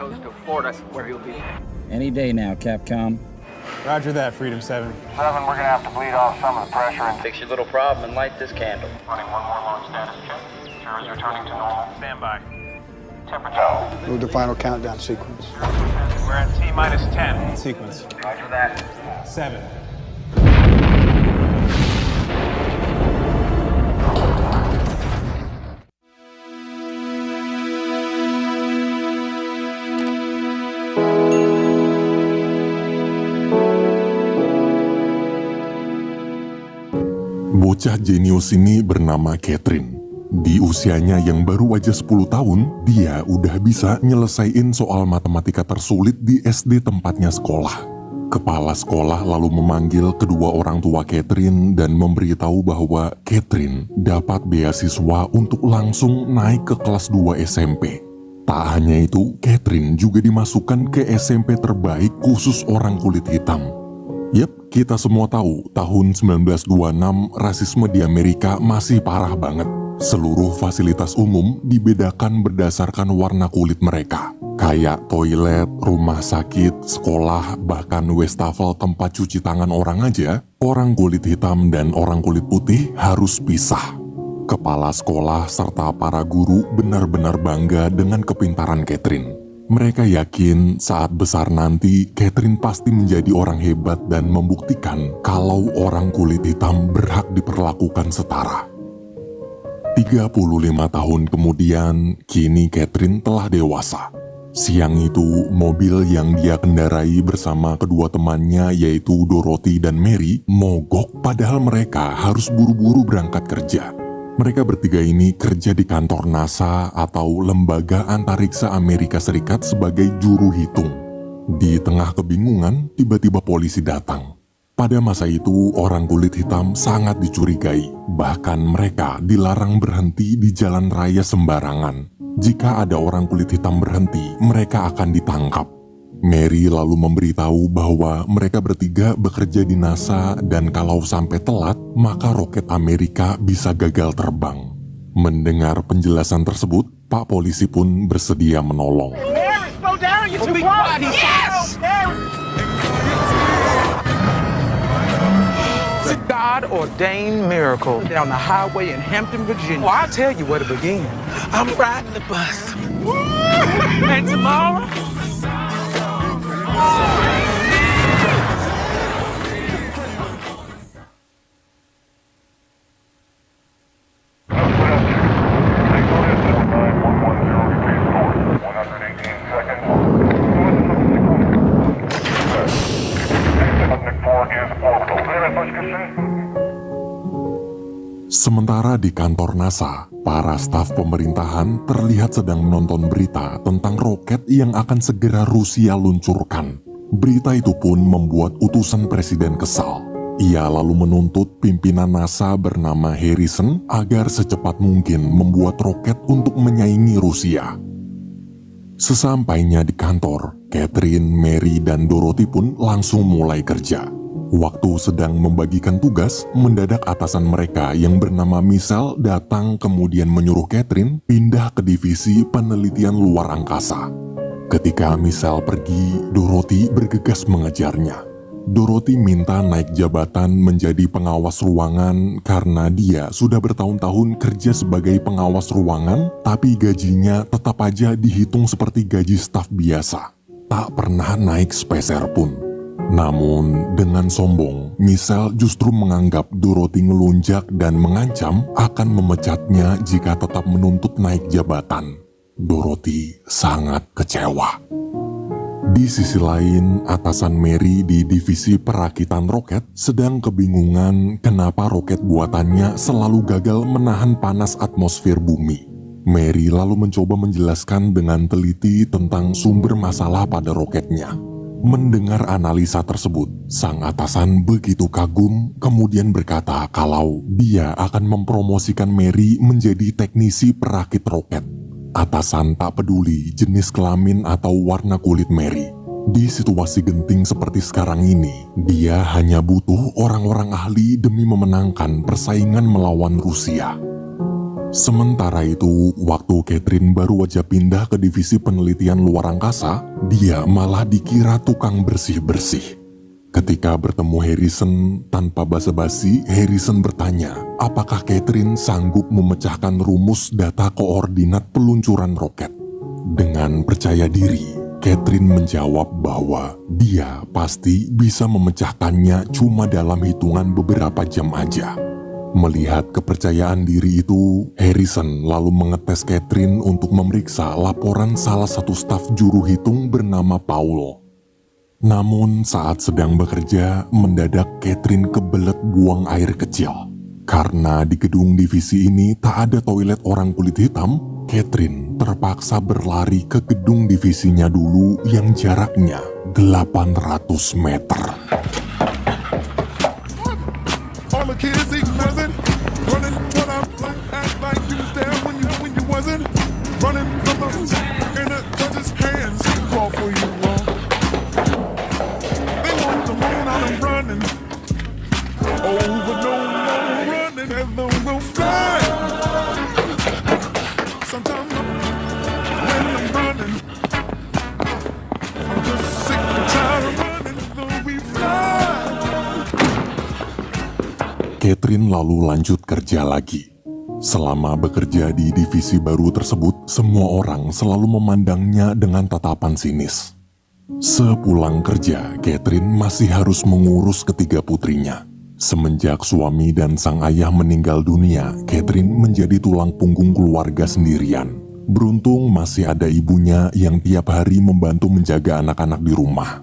coast of Florida, where he'll be. Any day now, Capcom. Roger that, Freedom 7. 7, we're gonna have to bleed off some of the pressure and Fix your little problem and light this candle. running one more long status check. Sure is returning to normal. Stand by. Temperature. Move the final countdown sequence. We're at T-minus 10. Sequence. Roger that. 7. Bocah jenius ini bernama Catherine. Di usianya yang baru aja 10 tahun, dia udah bisa nyelesain soal matematika tersulit di SD tempatnya sekolah. Kepala sekolah lalu memanggil kedua orang tua Catherine dan memberitahu bahwa Catherine dapat beasiswa untuk langsung naik ke kelas 2 SMP. Tak hanya itu, Catherine juga dimasukkan ke SMP terbaik khusus orang kulit hitam. Yap, kita semua tahu tahun 1926 rasisme di Amerika masih parah banget. Seluruh fasilitas umum dibedakan berdasarkan warna kulit mereka. Kayak toilet, rumah sakit, sekolah, bahkan wastafel tempat cuci tangan orang aja, orang kulit hitam dan orang kulit putih harus pisah. Kepala sekolah serta para guru benar-benar bangga dengan kepintaran Catherine. Mereka yakin saat besar nanti Catherine pasti menjadi orang hebat dan membuktikan kalau orang kulit hitam berhak diperlakukan setara. 35 tahun kemudian, kini Catherine telah dewasa. Siang itu, mobil yang dia kendarai bersama kedua temannya yaitu Dorothy dan Mary mogok padahal mereka harus buru-buru berangkat kerja. Mereka bertiga ini kerja di kantor NASA atau Lembaga Antariksa Amerika Serikat sebagai juru hitung. Di tengah kebingungan, tiba-tiba polisi datang. Pada masa itu, orang kulit hitam sangat dicurigai. Bahkan mereka dilarang berhenti di jalan raya sembarangan. Jika ada orang kulit hitam berhenti, mereka akan ditangkap. Mary lalu memberitahu bahwa mereka bertiga bekerja di NASA dan kalau sampai telat, maka roket Amerika bisa gagal terbang. Mendengar penjelasan tersebut, Pak Polisi pun bersedia menolong. It's a God-ordained miracle down the highway in Hampton, Virginia. Well, I'll tell you where to begin. I'm riding the bus. And tomorrow... Sementara di kantor NASA, para staf pemerintahan terlihat sedang menonton berita tentang roket yang akan segera Rusia luncurkan. Berita itu pun membuat utusan presiden kesal. Ia lalu menuntut pimpinan NASA bernama Harrison agar secepat mungkin membuat roket untuk menyaingi Rusia. Sesampainya di kantor, Catherine, Mary, dan Dorothy pun langsung mulai kerja. Waktu sedang membagikan tugas, mendadak atasan mereka yang bernama Michelle datang kemudian menyuruh Catherine pindah ke divisi penelitian luar angkasa. Ketika Michelle pergi, Dorothy bergegas mengejarnya. Dorothy minta naik jabatan menjadi pengawas ruangan karena dia sudah bertahun-tahun kerja sebagai pengawas ruangan, tapi gajinya tetap aja dihitung seperti gaji staf biasa. Tak pernah naik sepeser pun. Namun, dengan sombong, Michelle justru menganggap Dorothy ngelunjak dan mengancam akan memecatnya jika tetap menuntut naik jabatan. Dorothy sangat kecewa. Di sisi lain, atasan Mary di divisi perakitan roket sedang kebingungan kenapa roket buatannya selalu gagal menahan panas atmosfer bumi. Mary lalu mencoba menjelaskan dengan teliti tentang sumber masalah pada roketnya. Mendengar analisa tersebut, sang atasan begitu kagum kemudian berkata kalau dia akan mempromosikan Mary menjadi teknisi perakit roket. Atasan tak peduli jenis kelamin atau warna kulit Mary. Di situasi genting seperti sekarang ini, dia hanya butuh orang-orang ahli demi memenangkan persaingan melawan Rusia. Sementara itu, waktu Catherine baru aja pindah ke divisi penelitian luar angkasa, dia malah dikira tukang bersih-bersih. Ketika bertemu Harrison, tanpa basa-basi, Harrison bertanya, apakah Catherine sanggup memecahkan rumus data koordinat peluncuran roket. Dengan percaya diri, Catherine menjawab bahwa dia pasti bisa memecahkannya cuma dalam hitungan beberapa jam aja. Melihat kepercayaan diri itu, Harrison lalu mengetes Catherine untuk memeriksa laporan salah satu staf juru hitung bernama Paul. Namun saat sedang bekerja, mendadak Catherine kebelet buang air kecil. Karena di gedung divisi ini tak ada toilet orang kulit hitam, Catherine terpaksa berlari ke gedung divisinya dulu yang jaraknya 800 meter. All the kids eating nothing, running what I'm like you was there when you wasn't, running from the and the judge's hands, call for you all. They want the moon on them running, oh but no more running, heaven will fly. Sometimes when I'm running, I'm just sick and tired of running, though we fly. Catherine lalu lanjut kerja lagi. Selama bekerja di divisi baru tersebut, semua orang selalu memandangnya dengan tatapan sinis. Sepulang kerja, Catherine masih harus mengurus ketiga putrinya. Semenjak suami dan sang ayah meninggal dunia, Catherine menjadi tulang punggung keluarga sendirian. Beruntung masih ada ibunya yang tiap hari membantu menjaga anak-anak di rumah.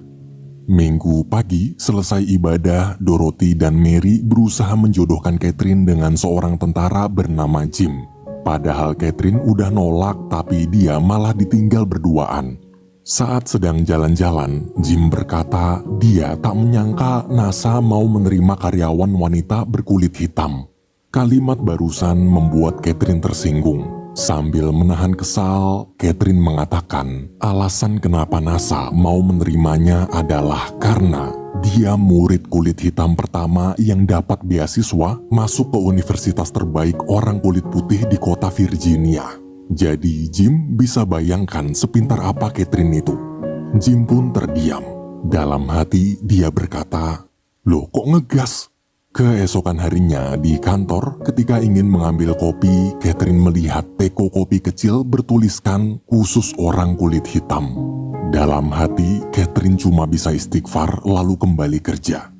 Minggu pagi, selesai ibadah, Dorothy dan Mary berusaha menjodohkan Catherine dengan seorang tentara bernama Jim. Padahal Catherine udah nolak, tapi dia malah ditinggal berduaan. Saat sedang jalan-jalan, Jim berkata dia tak menyangka NASA mau menerima karyawan wanita berkulit hitam. Kalimat barusan membuat Catherine tersinggung. Sambil menahan kesal, Catherine mengatakan alasan kenapa NASA mau menerimanya adalah karena dia murid kulit hitam pertama yang dapat beasiswa masuk ke universitas terbaik orang kulit putih di kota Virginia. Jadi Jim bisa bayangkan sepintar apa Catherine itu. Jim pun terdiam. Dalam hati dia berkata, "Loh kok ngegas?" Keesokan harinya di kantor, ketika ingin mengambil kopi, Catherine melihat teko kopi kecil bertuliskan khusus orang kulit hitam. Dalam hati, Catherine cuma bisa istighfar lalu kembali kerja.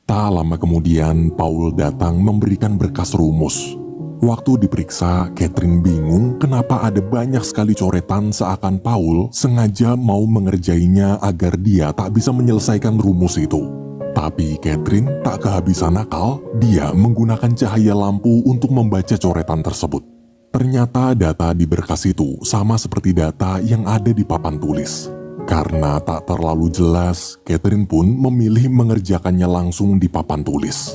Tak lama kemudian, Paul datang memberikan berkas rumus. Waktu diperiksa, Catherine bingung kenapa ada banyak sekali coretan seakan Paul sengaja mau mengerjainya agar dia tak bisa menyelesaikan rumus itu. Tapi Catherine tak kehabisan akal, dia menggunakan cahaya lampu untuk membaca coretan tersebut. Ternyata data di berkas itu sama seperti data yang ada di papan tulis. Karena tak terlalu jelas, Catherine pun memilih mengerjakannya langsung di papan tulis.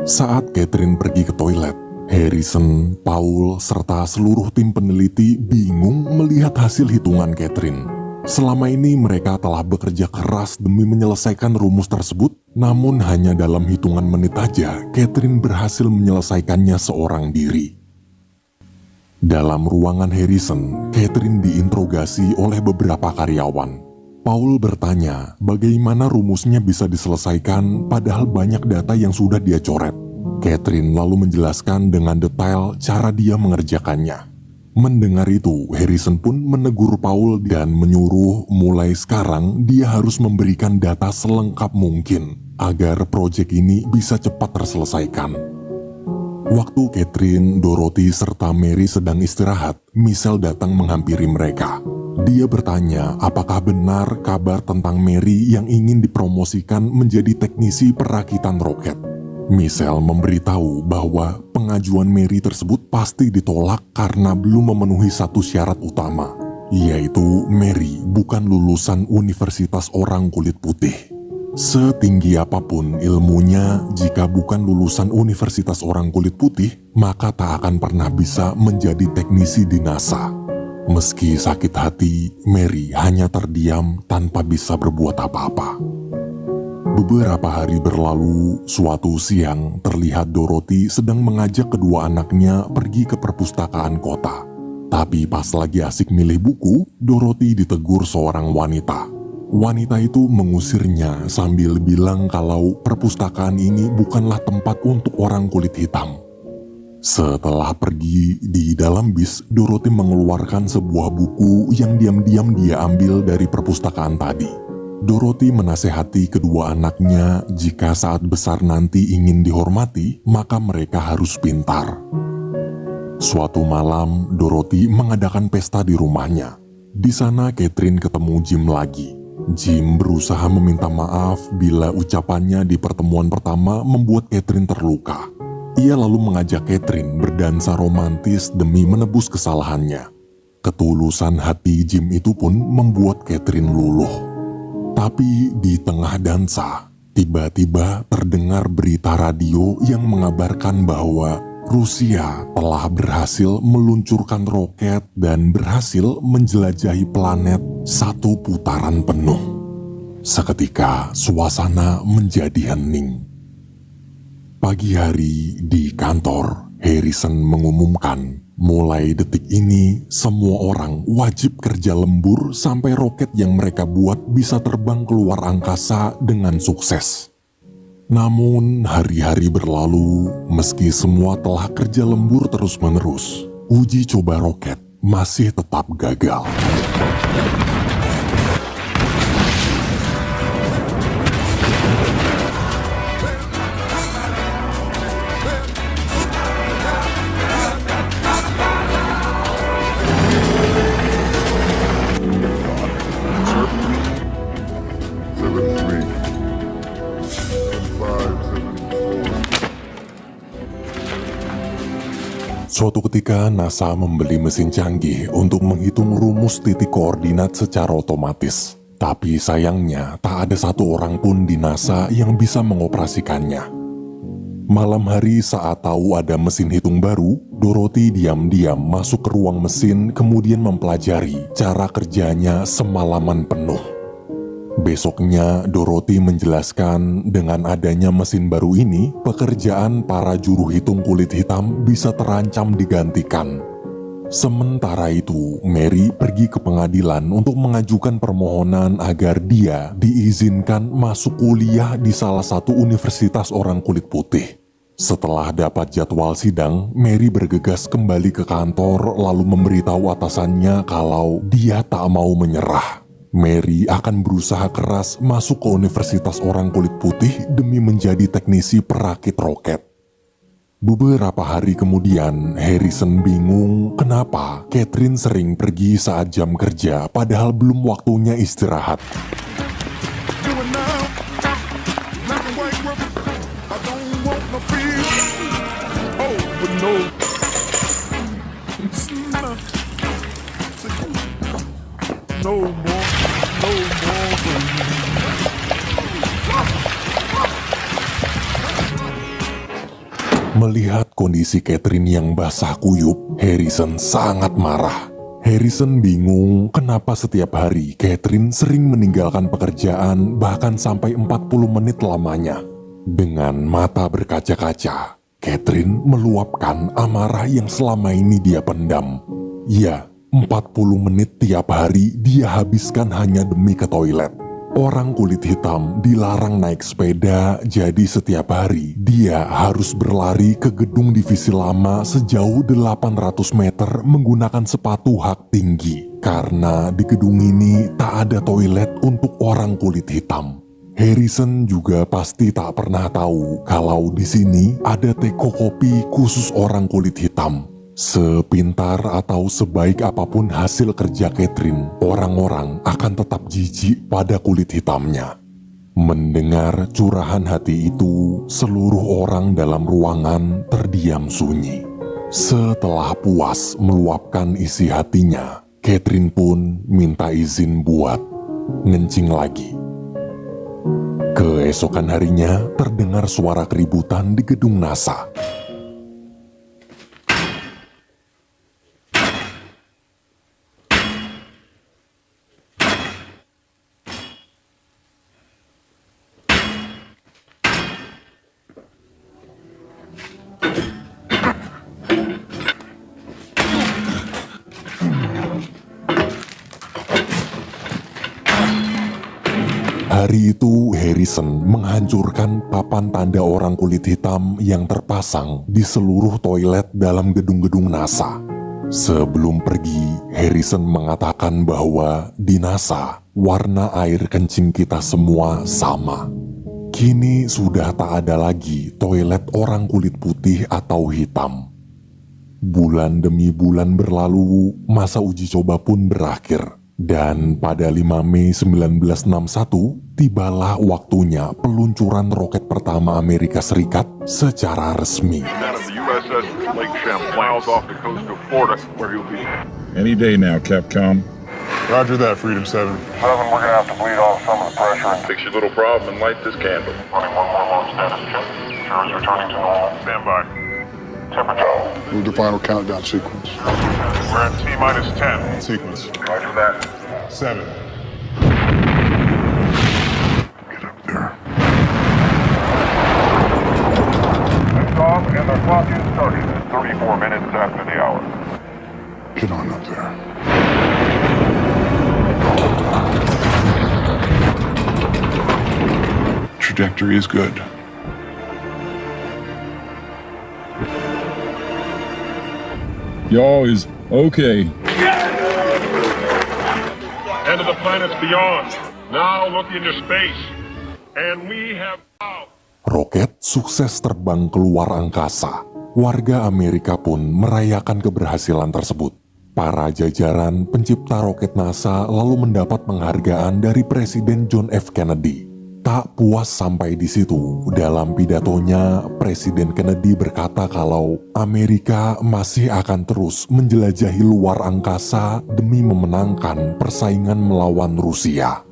Saat Catherine pergi ke toilet, Harrison, Paul, serta seluruh tim peneliti bingung melihat hasil hitungan Catherine. Selama ini mereka telah bekerja keras demi menyelesaikan rumus tersebut, namun hanya dalam hitungan menit aja, Catherine berhasil menyelesaikannya seorang diri. Dalam ruangan Harrison, Catherine diinterogasi oleh beberapa karyawan. Paul bertanya bagaimana rumusnya bisa diselesaikan padahal banyak data yang sudah dia coret. Catherine lalu menjelaskan dengan detail cara dia mengerjakannya. Mendengar itu, Harrison pun menegur Paul dan menyuruh mulai sekarang dia harus memberikan data selengkap mungkin agar proyek ini bisa cepat terselesaikan. Waktu Catherine, Dorothy, serta Mary sedang istirahat, Michelle datang menghampiri mereka. Dia bertanya apakah benar kabar tentang Mary yang ingin dipromosikan menjadi teknisi perakitan roket. Michelle memberitahu bahwa pengajuan Mary tersebut pasti ditolak karena belum memenuhi satu syarat utama, yaitu Mary bukan lulusan universitas orang kulit putih. Setinggi apapun ilmunya, jika bukan lulusan universitas orang kulit putih, maka tak akan pernah bisa menjadi teknisi di NASA. Meski sakit hati, Mary hanya terdiam tanpa bisa berbuat apa-apa. Beberapa hari berlalu, suatu siang terlihat Dorothy sedang mengajak kedua anaknya pergi ke perpustakaan kota. Tapi pas lagi asik milih buku, Dorothy ditegur seorang wanita. Wanita itu mengusirnya sambil bilang kalau perpustakaan ini bukanlah tempat untuk orang kulit hitam. Setelah pergi di dalam bis, Dorothy mengeluarkan sebuah buku yang diam-diam dia ambil dari perpustakaan tadi. Dorothy menasehati kedua anaknya jika saat besar nanti ingin dihormati, maka mereka harus pintar. Suatu malam, Dorothy mengadakan pesta di rumahnya. Di sana Catherine ketemu Jim lagi. Jim berusaha meminta maaf bila ucapannya di pertemuan pertama membuat Catherine terluka. Ia lalu mengajak Catherine berdansa romantis demi menebus kesalahannya. Ketulusan hati Jim itu pun membuat Catherine luluh. Tapi di tengah dansa, tiba-tiba terdengar berita radio yang mengabarkan bahwa Rusia telah berhasil meluncurkan roket dan berhasil menjelajahi planet satu putaran penuh. Seketika suasana menjadi hening. Pagi hari di kantor, Harrison mengumumkan, mulai detik ini semua orang wajib kerja lembur sampai roket yang mereka buat bisa terbang keluar angkasa dengan sukses. Namun hari-hari berlalu, meski semua telah kerja lembur terus-menerus, uji coba roket masih tetap gagal. Suatu ketika NASA membeli mesin canggih untuk menghitung rumus titik koordinat secara otomatis. Tapi sayangnya tak ada satu orang pun di NASA yang bisa mengoperasikannya. Malam hari saat tahu ada mesin hitung baru, Dorothy diam-diam masuk ke ruang mesin kemudian mempelajari cara kerjanya semalaman penuh. Besoknya, Dorothy menjelaskan dengan adanya mesin baru ini, pekerjaan para juru hitung kulit hitam bisa terancam digantikan. Sementara itu, Mary pergi ke pengadilan untuk mengajukan permohonan agar dia diizinkan masuk kuliah di salah satu universitas orang kulit putih. Setelah dapat jadwal sidang, Mary bergegas kembali ke kantor lalu memberitahu atasannya kalau dia tak mau menyerah. Mary akan berusaha keras masuk ke Universitas Orang Kulit Putih demi menjadi teknisi perakit roket. Beberapa hari kemudian, Harrison bingung kenapa Catherine sering pergi saat jam kerja padahal belum waktunya istirahat. Melihat kondisi Catherine yang basah kuyup, Harrison sangat marah. Harrison bingung kenapa setiap hari Catherine sering meninggalkan pekerjaan bahkan sampai 40 menit lamanya. Dengan mata berkaca-kaca, Catherine meluapkan amarah yang selama ini dia pendam. Ya, 40 menit tiap hari dia habiskan hanya demi ke toilet. Orang kulit hitam dilarang naik sepeda, jadi setiap hari dia harus berlari ke gedung divisi lama sejauh 800 meter menggunakan sepatu hak tinggi. Karena di gedung ini tak ada toilet untuk orang kulit hitam. Harrison juga pasti tak pernah tahu kalau di sini ada teko kopi khusus orang kulit hitam. Sepintar atau sebaik apapun hasil kerja Catherine, orang-orang akan tetap jijik pada kulit hitamnya. Mendengar curahan hati itu, seluruh orang dalam ruangan terdiam sunyi. Setelah puas meluapkan isi hatinya, Catherine pun minta izin buat ngencing lagi. Keesokan harinya terdengar suara keributan di gedung NASA. Hari itu Harrison menghancurkan papan tanda orang kulit hitam yang terpasang di seluruh toilet dalam gedung-gedung NASA. Sebelum pergi, Harrison mengatakan bahwa di NASA, warna air kencing kita semua sama. Kini sudah tak ada lagi toilet orang kulit putih atau hitam. Bulan demi bulan berlalu, masa uji coba pun berakhir. Dan pada 5 Mei 1961, tibalah waktunya peluncuran roket pertama Amerika Serikat secara resmi. Any day now, Capcom. Roger that, Freedom 7. We're gonna have to bleed off some of the pressure and Fix your little problem and light this candle. running one more launch status check. Ensure is returning to normal. Stand by. Temperature. Move the final countdown sequence. We're at T-minus 10. Sequence. Roger that. 7. Get up there. Lift off and the clock is starting. 34 minutes after the hour. Get on up there. Trajectory is good. Y'all is okay. End of the planets beyond. Now look into space. And we have now. Roket sukses terbang keluar angkasa. Warga Amerika pun merayakan keberhasilan tersebut. Para jajaran pencipta roket NASA lalu mendapat penghargaan dari Presiden John F. Kennedy. Tak puas sampai di situ, dalam pidatonya Presiden Kennedy berkata kalau Amerika masih akan terus menjelajahi luar angkasa demi memenangkan persaingan melawan Rusia.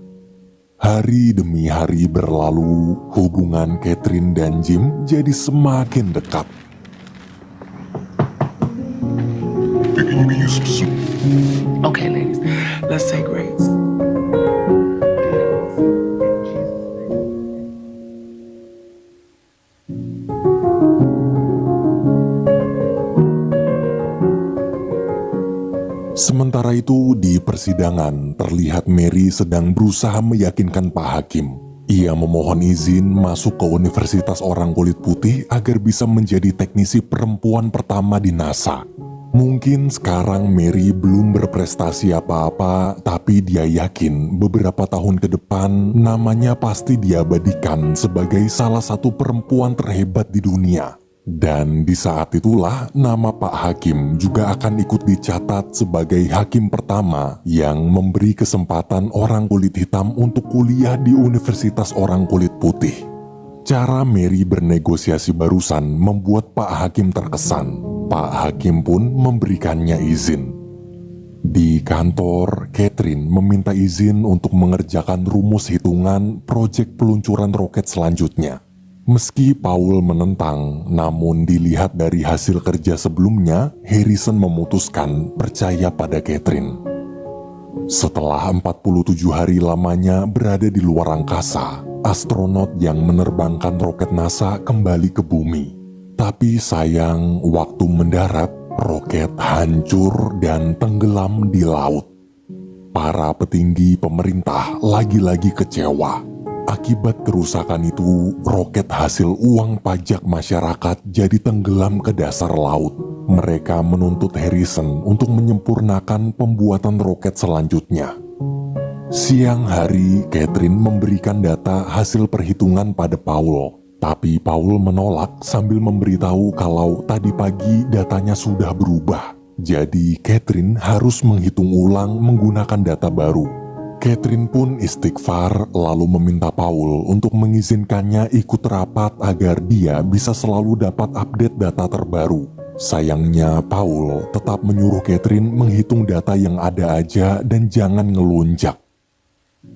Hari demi hari berlalu, hubungan Catherine dan Jim jadi semakin dekat. Thinking you can use some soup. Okay, ladies, let's take breaks. Sementara itu di persidangan terlihat Mary sedang berusaha meyakinkan Pak Hakim. Ia memohon izin masuk ke Universitas Orang Kulit Putih agar bisa menjadi teknisi perempuan pertama di NASA. Mungkin sekarang Mary belum berprestasi apa-apa, tapi dia yakin beberapa tahun ke depan namanya pasti diabadikan sebagai salah satu perempuan terhebat di dunia. Dan di saat itulah nama Pak Hakim juga akan ikut dicatat sebagai hakim pertama yang memberi kesempatan orang kulit hitam untuk kuliah di Universitas Orang Kulit Putih. Cara Mary bernegosiasi barusan membuat Pak Hakim terkesan. Pak Hakim pun memberikannya izin. Di kantor, Catherine meminta izin untuk mengerjakan rumus hitungan proyek peluncuran roket selanjutnya. Meski Paul menentang, namun dilihat dari hasil kerja sebelumnya, Harrison memutuskan percaya pada Catherine. Setelah 47 hari lamanya berada di luar angkasa, astronot yang menerbangkan roket NASA kembali ke bumi. Tapi sayang, waktu mendarat, roket hancur dan tenggelam di laut. Para petinggi pemerintah lagi-lagi kecewa. Akibat kerusakan itu, roket hasil uang pajak masyarakat jadi tenggelam ke dasar laut. Mereka menuntut Harrison untuk menyempurnakan pembuatan roket selanjutnya. Siang hari, Catherine memberikan data hasil perhitungan pada Paul. Tapi Paul menolak sambil memberitahu kalau tadi pagi datanya sudah berubah. Jadi Catherine harus menghitung ulang menggunakan data baru. Catherine pun istighfar lalu meminta Paul untuk mengizinkannya ikut rapat agar dia bisa selalu dapat update data terbaru. Sayangnya Paul tetap menyuruh Catherine menghitung data yang ada aja dan jangan ngelunjak.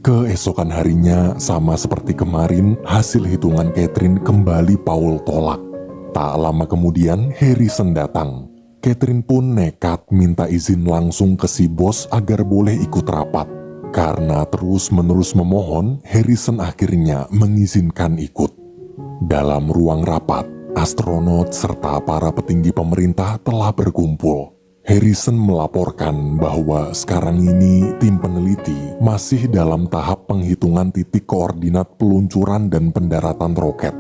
Keesokan harinya, sama seperti kemarin, hasil hitungan Catherine kembali Paul tolak. Tak lama kemudian Harrison datang. Catherine pun nekat minta izin langsung ke si bos agar boleh ikut rapat. Karena terus-menerus memohon, Harrison akhirnya mengizinkan ikut. Dalam ruang rapat, astronot serta para petinggi pemerintah telah berkumpul. Harrison melaporkan bahwa sekarang ini tim peneliti masih dalam tahap penghitungan titik koordinat peluncuran dan pendaratan roket.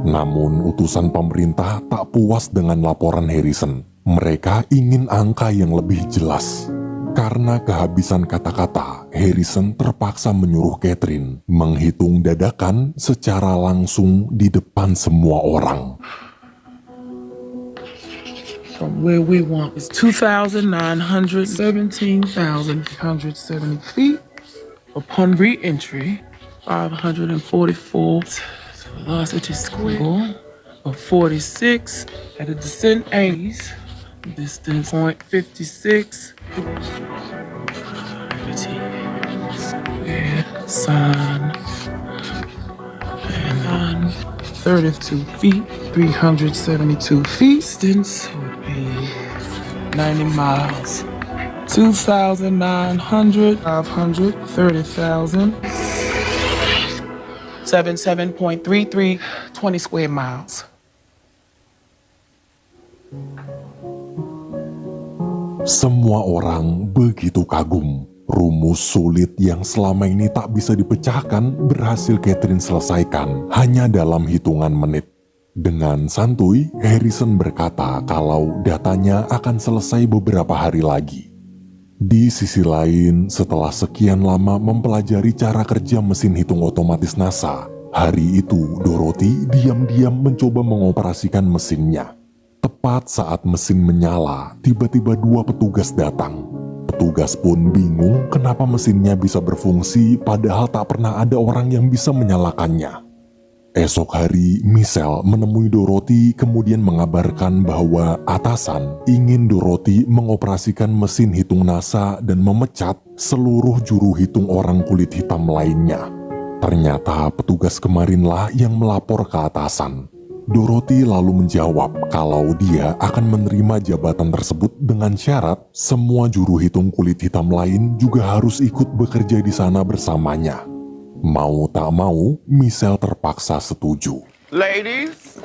Namun utusan pemerintah tak puas dengan laporan Harrison. Mereka ingin angka yang lebih jelas. Karena kehabisan kata-kata, Harrison terpaksa menyuruh Catherine menghitung dadakan secara langsung di depan semua orang. From where we want is 2,917,370 feet. Upon re-entry, 544 velocity square of 46 at a descent angle. Distance 0.56. Square sine and 32 feet, 372 feet. Distance would be 90 miles. 2,900, 500, 30,000. 77.33, 20 square miles. Semua orang begitu kagum. Rumus sulit yang selama ini tak bisa dipecahkan berhasil Catherine selesaikan hanya dalam hitungan menit. Dengan santuy, Harrison berkata kalau datanya akan selesai beberapa hari lagi. Di sisi lain, setelah sekian lama mempelajari cara kerja mesin hitung otomatis NASA, hari itu Dorothy diam-diam mencoba mengoperasikan mesinnya. Tepat saat mesin menyala, tiba-tiba dua petugas datang. Petugas pun bingung kenapa mesinnya bisa berfungsi padahal tak pernah ada orang yang bisa menyalakannya. Esok hari, Michelle menemui Dorothy kemudian mengabarkan bahwa atasan ingin Dorothy mengoperasikan mesin hitung NASA dan memecat seluruh juru hitung orang kulit hitam lainnya. Ternyata petugas kemarinlah yang melapor ke atasan. Dorothy lalu menjawab kalau dia akan menerima jabatan tersebut dengan syarat semua juru hitung kulit hitam lain juga harus ikut bekerja di sana bersamanya. Mau tak mau, Michelle terpaksa setuju. Ladies.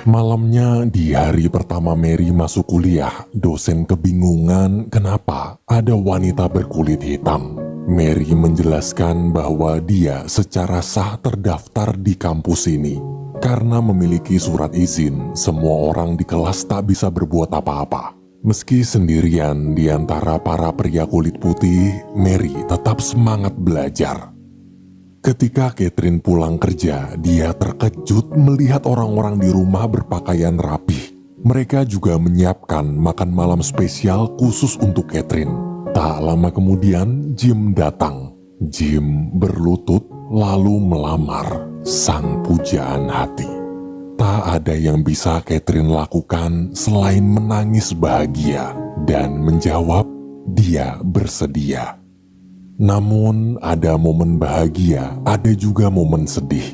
Malamnya di hari pertama Mary masuk kuliah, dosen kebingungan kenapa ada wanita berkulit hitam. Mary menjelaskan bahwa dia secara sah terdaftar di kampus ini. Karena memiliki surat izin, semua orang di kelas tak bisa berbuat apa-apa. Meski sendirian di antara para pria kulit putih, Mary tetap semangat belajar. Ketika Catherine pulang kerja, dia terkejut melihat orang-orang di rumah berpakaian rapih. Mereka juga menyiapkan makan malam spesial khusus untuk Catherine. Tak lama kemudian, Jim datang. Jim berlutut lalu melamar sang pujaan hati. Tak ada yang bisa Catherine lakukan selain menangis bahagia dan menjawab dia bersedia. Namun ada momen bahagia, ada juga momen sedih.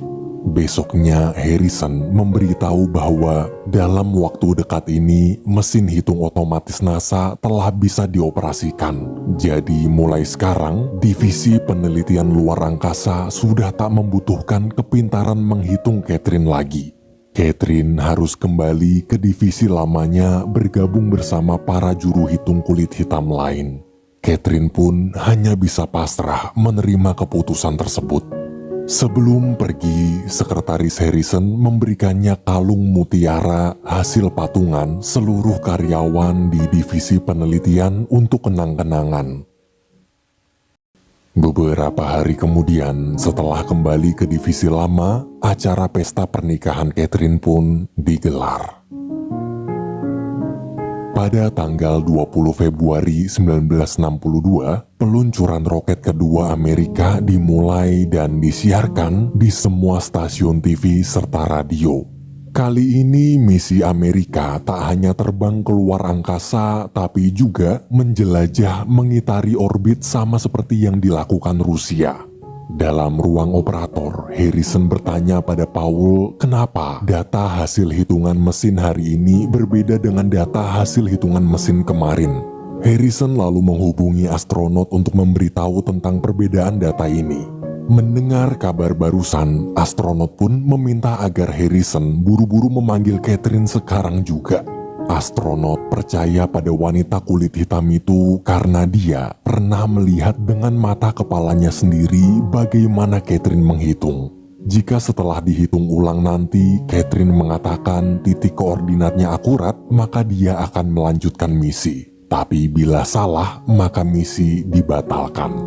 Besoknya Harrison memberitahu bahwa dalam waktu dekat ini mesin hitung otomatis NASA telah bisa dioperasikan. Jadi mulai sekarang divisi penelitian luar angkasa sudah tak membutuhkan kepintaran menghitung Catherine lagi. Catherine harus kembali ke divisi lamanya bergabung bersama para juru hitung kulit hitam lain. Catherine pun hanya bisa pasrah menerima keputusan tersebut. Sebelum pergi, Sekretaris Harrison memberikannya kalung mutiara hasil patungan seluruh karyawan di divisi penelitian untuk kenang-kenangan. Beberapa hari kemudian, setelah kembali ke divisi lama, acara pesta pernikahan Catherine pun digelar. Pada tanggal 20 Februari 1962, peluncuran roket kedua Amerika dimulai dan disiarkan di semua stasiun TV serta radio. Kali ini misi Amerika tak hanya terbang keluar angkasa, tapi juga menjelajah mengitari orbit sama seperti yang dilakukan Rusia. Dalam ruang operator, Harrison bertanya pada Paul kenapa data hasil hitungan mesin hari ini berbeda dengan data hasil hitungan mesin kemarin. Harrison lalu menghubungi astronot untuk memberitahu tentang perbedaan data ini. Mendengar kabar barusan, astronot pun meminta agar Harrison buru-buru memanggil Catherine sekarang juga. Astronot percaya pada wanita kulit hitam itu karena dia pernah melihat dengan mata kepalanya sendiri bagaimana Catherine menghitung. Jika setelah dihitung ulang nanti Catherine mengatakan titik koordinatnya akurat, maka dia akan melanjutkan misi. Tapi bila salah, maka misi dibatalkan.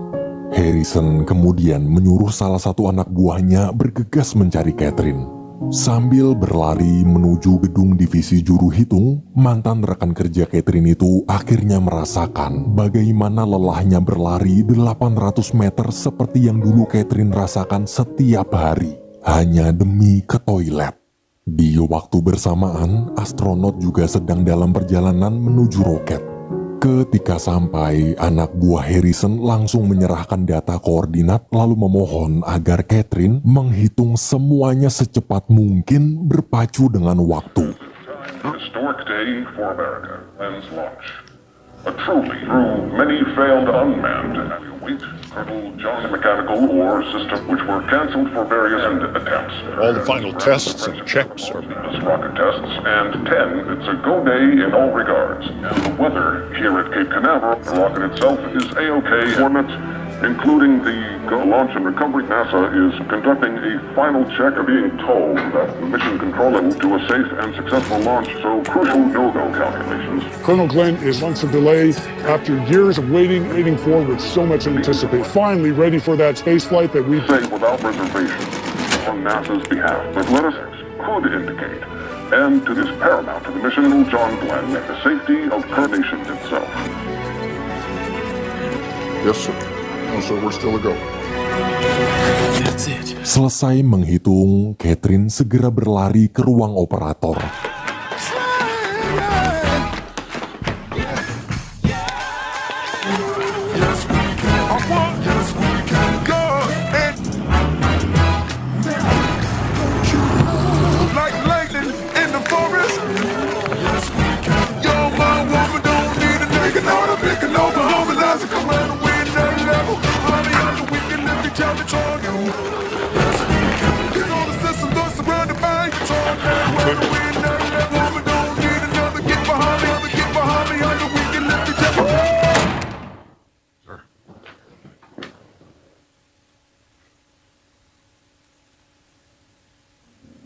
Harrison kemudian menyuruh salah satu anak buahnya bergegas mencari Catherine. Sambil berlari menuju gedung divisi juru hitung, mantan rekan kerja Catherine itu akhirnya merasakan bagaimana lelahnya berlari 800 meter seperti yang dulu Catherine rasakan setiap hari, hanya demi ke toilet. Di waktu bersamaan, astronot juga sedang dalam perjalanan menuju roket. Ketika sampai, anak buah Harrison langsung menyerahkan data koordinat lalu memohon agar Catherine menghitung semuanya secepat mungkin berpacu dengan waktu. Historic day for America. Plans launch. A truly through many failed unmanned and we await Colonel John mechanical or system which were cancelled for various attempts. All the final tests and checks are Rocket tests, and 10, it's a go day in all regards. And the weather here at Cape Canaveral, the rocket itself is A-OK. Coordinates, including the launch and recovery. NASA is conducting a final check of being told that the mission control will do a safe and successful launch, so crucial no-go calculations. Colonel Glenn is months of delay after years of waiting for with so much anticipation. Finally ready for that space flight that we say without reservation on NASA's behalf, but let us could indicate, and to this paramount to the mission of John Glenn, the safety of her nation itself. Yes, sir. No, sir, we're still a go. That's it. Selesai menghitung, Catherine segera berlari ke ruang operator.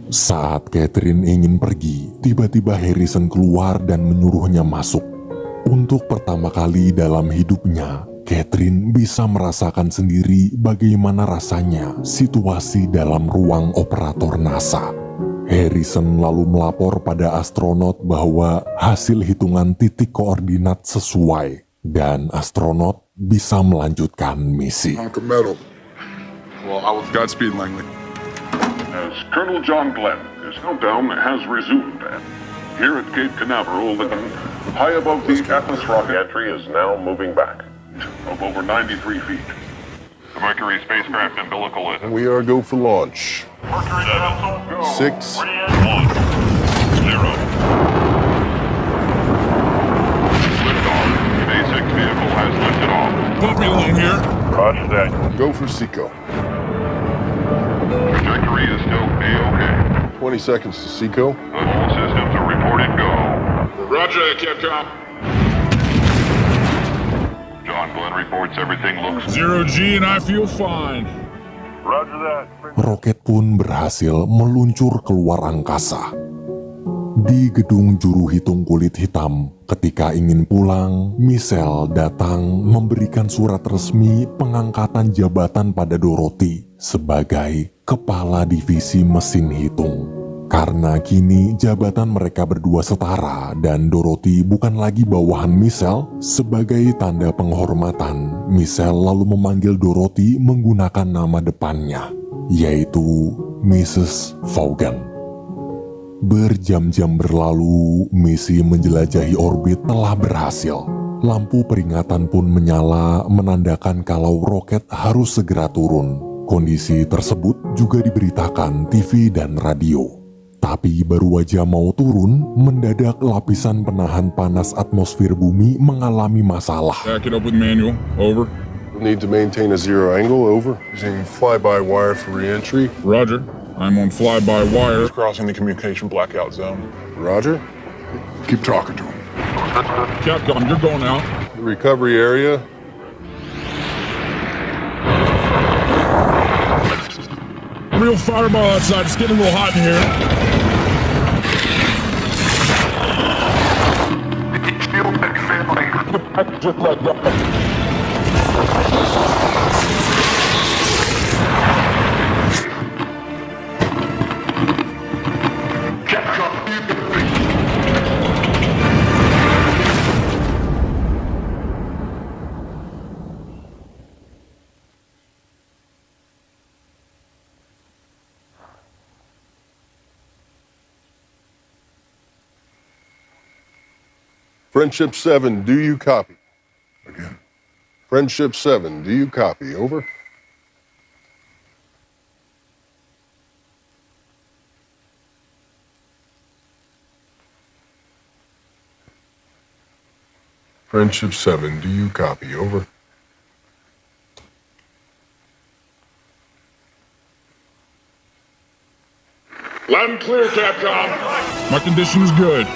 Saat Catherine ingin pergi, tiba-tiba Harrison keluar dan menyuruhnya masuk. Untuk pertama kali dalam hidupnya, Catherine bisa merasakan sendiri bagaimana rasanya situasi dalam ruang operator NASA. Harrison lalu melapor pada astronot bahwa hasil hitungan titik koordinat sesuai dan astronot bisa melanjutkan misi. Godspeed, Langley. As Colonel John Glenn, his countdown has resumed. Here at Cape Canaveral, high above the Atlas rocket entry is now moving back of over 93 feet. The Mercury spacecraft umbilical is... We are go for launch. Mercury 6, 1, 0. Liftoff. The basic vehicle has lifted off. Puppy along here. Roger that. Go for Seco. Trajectory is still A-OK. 20 seconds to Seco. All systems are reported go. Roger that, Capcom. John Glenn reports everything looks... 0G and I feel fine. Roger that. Roket pun berhasil meluncur keluar angkasa. Di gedung juru hitung kulit hitam, ketika ingin pulang, Michelle datang memberikan surat resmi pengangkatan jabatan pada Dorothy sebagai kepala divisi mesin hitung. Karena kini jabatan mereka berdua setara dan Dorothy bukan lagi bawahan Michelle, sebagai tanda penghormatan, Michelle lalu memanggil Dorothy menggunakan nama depannya, yaitu Mrs. Vaughan. Berjam-jam berlalu, misi menjelajahi orbit telah berhasil. Lampu peringatan pun menyala menandakan kalau roket harus segera turun. Kondisi tersebut juga diberitakan TV dan radio. Tapi baru aja mau turun, mendadak lapisan penahan panas atmosfer bumi mengalami masalah. Back it up with manual. Over. Need to maintain a zero angle. Over. Using fly-by-wire for re-entry. Roger. I'm on fly-by-wire. Crossing the communication blackout zone. Roger. Keep talking to him. Capcom, you're going out. The recovery area. Real fireball outside. It's getting a little hot in here. Just let go. Friendship 7, do you copy? Again. Friendship 7, do you copy? Over. Friendship 7, do you copy? Over. Loud and clear, Capcom. My condition is good.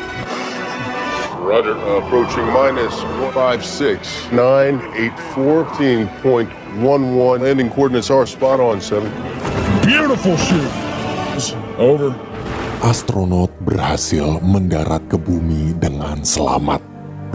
Roger. Approaching minus 156.984.11. Landing coordinates are spot on, 7. Beautiful shoot. Over. Astronot berhasil mendarat ke bumi dengan selamat.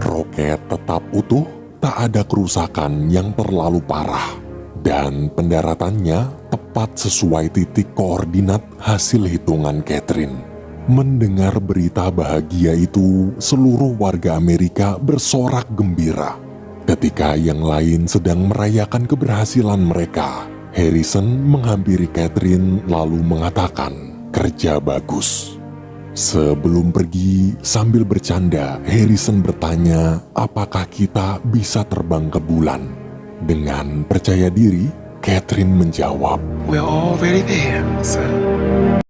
Roket tetap utuh, tak ada kerusakan yang terlalu parah. Dan pendaratannya tepat sesuai titik koordinat hasil hitungan Catherine. Mendengar berita bahagia itu, seluruh warga Amerika bersorak gembira. Ketika yang lain sedang merayakan keberhasilan mereka, Harrison menghampiri Catherine lalu mengatakan, "Kerja bagus." Sebelum pergi, sambil bercanda, Harrison bertanya, apakah kita bisa terbang ke bulan? Dengan percaya diri, Catherine menjawab, We're already there, sir.